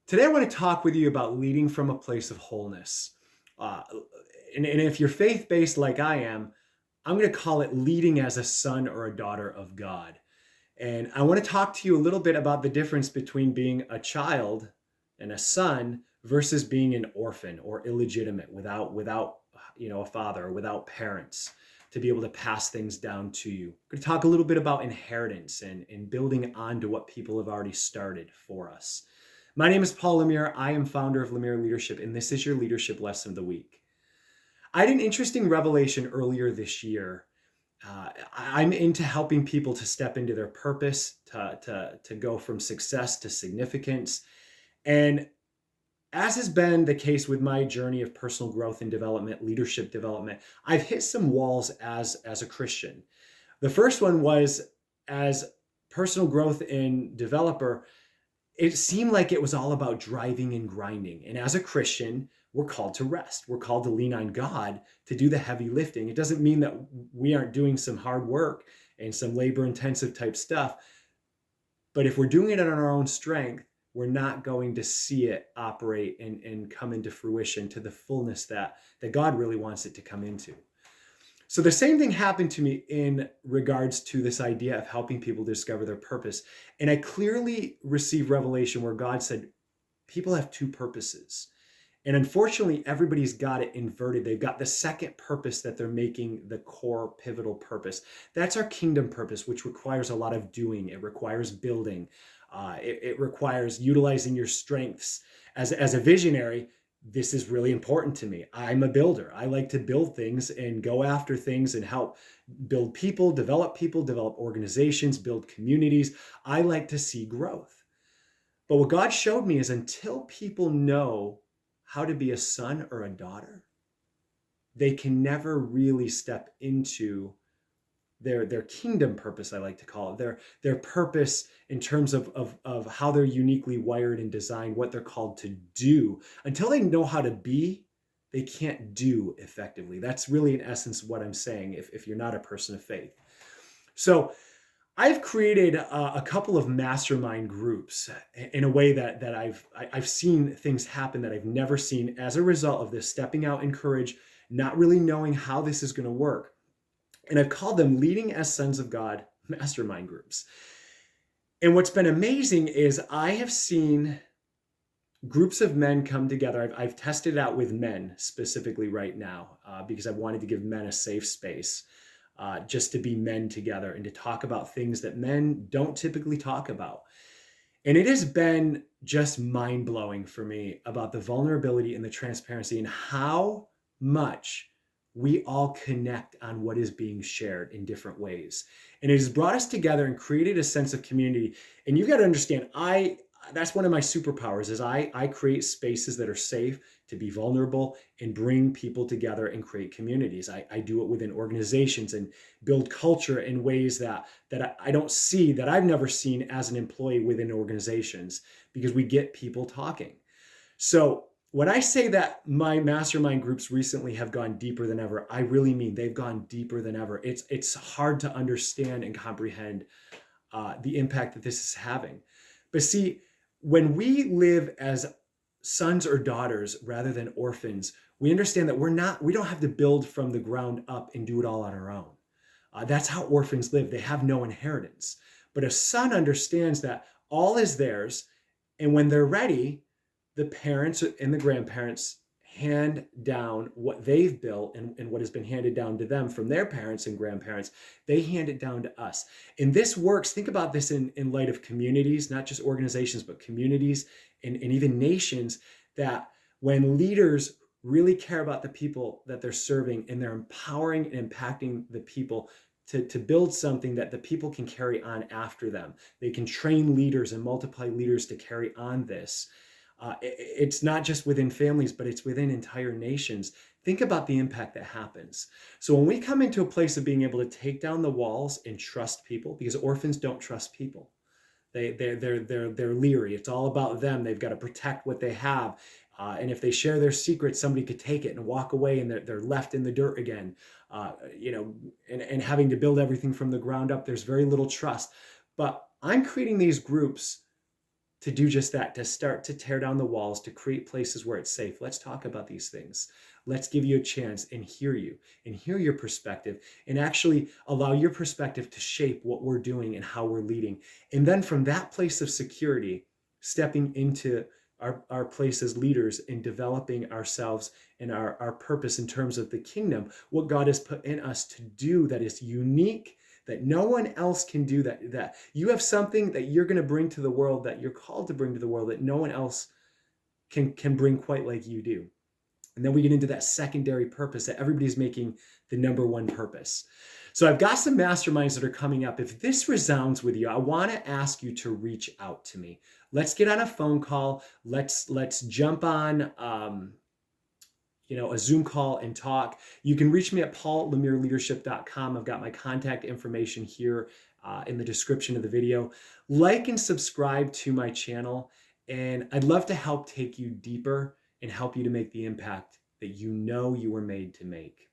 Today, I want to talk with you about leading from a place of wholeness. Uh, and if you're faith based like I am, I'm going to call it leading as a son or a daughter of God. And I want to talk to you a little bit about the difference between being a child and a son versus being an orphan or illegitimate without a father or without parents to be able to pass things down to you. I'm going to talk a little bit about inheritance and building onto what people have already started for us. My name is Paul Lemire. I am founder of Lemire Leadership, and this is your leadership lesson of the week. I had an interesting revelation earlier this year. I'm into helping people to step into their purpose, to go from success to significance. And as has been the case with my journey of personal growth and development, leadership development, I've hit some walls as a Christian. The first one was as personal growth and developer, it seemed like it was all about driving and grinding. And as a Christian, we're called to rest. We're called to lean on God to do the heavy lifting. It doesn't mean that we aren't doing some hard work and some labor intensive type stuff. But if we're doing it on our own strength, we're not going to see it operate and come into fruition to the fullness that God really wants it to come into. So the same thing happened to me in regards to this idea of helping people discover their purpose. And I clearly received revelation where God said, people have two purposes. And unfortunately, everybody's got it inverted. They've got the second purpose that they're making the core pivotal purpose. That's our kingdom purpose, which requires a lot of doing. It requires building. It requires utilizing your strengths. As a visionary, this is really important to me. I'm a builder. I like to build things and go after things and help build people, develop organizations, build communities. I like to see growth. But what God showed me is until people know how to be a son or a daughter, they can never really step into their kingdom purpose, I like to call it, their purpose in terms of how they're uniquely wired and designed, what they're called to do. Until they know how to be, they can't do effectively. That's really in essence what I'm saying if you're not a person of faith. So I've created a couple of mastermind groups in a way that I've seen things happen that I've never seen as a result of this stepping out in courage, not really knowing how this is going to work. And I've called them Leading as Sons of God mastermind groups. And what's been amazing is I have seen groups of men come together. I've tested it out with men specifically right now because I wanted to give men a safe space just to be men together and to talk about things that men don't typically talk about. And it has been just mind blowing for me about the vulnerability and the transparency and how much we all connect on what is being shared in different ways. And it has brought us together and created a sense of community. And you've got to understand, that's one of my superpowers is I create spaces that are safe to be vulnerable and bring people together and create communities. I do it within organizations and build culture in ways that I don't see, that I've never seen as an employee within organizations, because we get people talking. So when I say that my mastermind groups recently have gone deeper than ever, I really mean they've gone deeper than ever. It's hard to understand and comprehend the impact that this is having. But see, when we live as sons or daughters rather than orphans, we understand that we don't have to build from the ground up and do it all on our own. That's how orphans live. They have no inheritance. But a son understands that all is theirs. And when they're ready, the parents and the grandparents hand down what they've built and what has been handed down to them from their parents and grandparents. They hand it down to us. And this works. Think about this in light of communities, not just organizations, but communities and even nations, that when leaders really care about the people that they're serving and they're empowering and impacting the people to build something that the people can carry on after them. They can train leaders and multiply leaders to carry on this. It's not just within families, but it's within entire nations. Think about the impact that happens. So when we come into a place of being able to take down the walls and trust people, because orphans don't trust people. They're leery. It's all about them. They've got to protect what they have. And if they share their secrets, somebody could take it and walk away, and they're left in the dirt again. And having to build everything from the ground up, there's very little trust. But I'm creating these groups to do just that, to start to tear down the walls, to create places where it's safe. Let's talk about these things. Let's give you a chance and hear you and hear your perspective and actually allow your perspective to shape what we're doing and how we're leading. And then from that place of security, stepping into our place as leaders in developing ourselves and our purpose in terms of the kingdom, what God has put in us to do that is unique, that no one else can do, that you have something that you're going to bring to the world, that you're called to bring to the world, that no one else can bring quite like you do. And then we get into that secondary purpose that everybody's making the number one purpose. So I've got some masterminds that are coming up. If this resounds with you, I want to ask you to reach out to me. Let's get on a phone call. Let's jump on a Zoom call and talk. You can reach me at paullemireLeadership.com. I've got my contact information here in the description of the video. Like and subscribe to my channel, and I'd love to help take you deeper and help you to make the impact that you know you were made to make.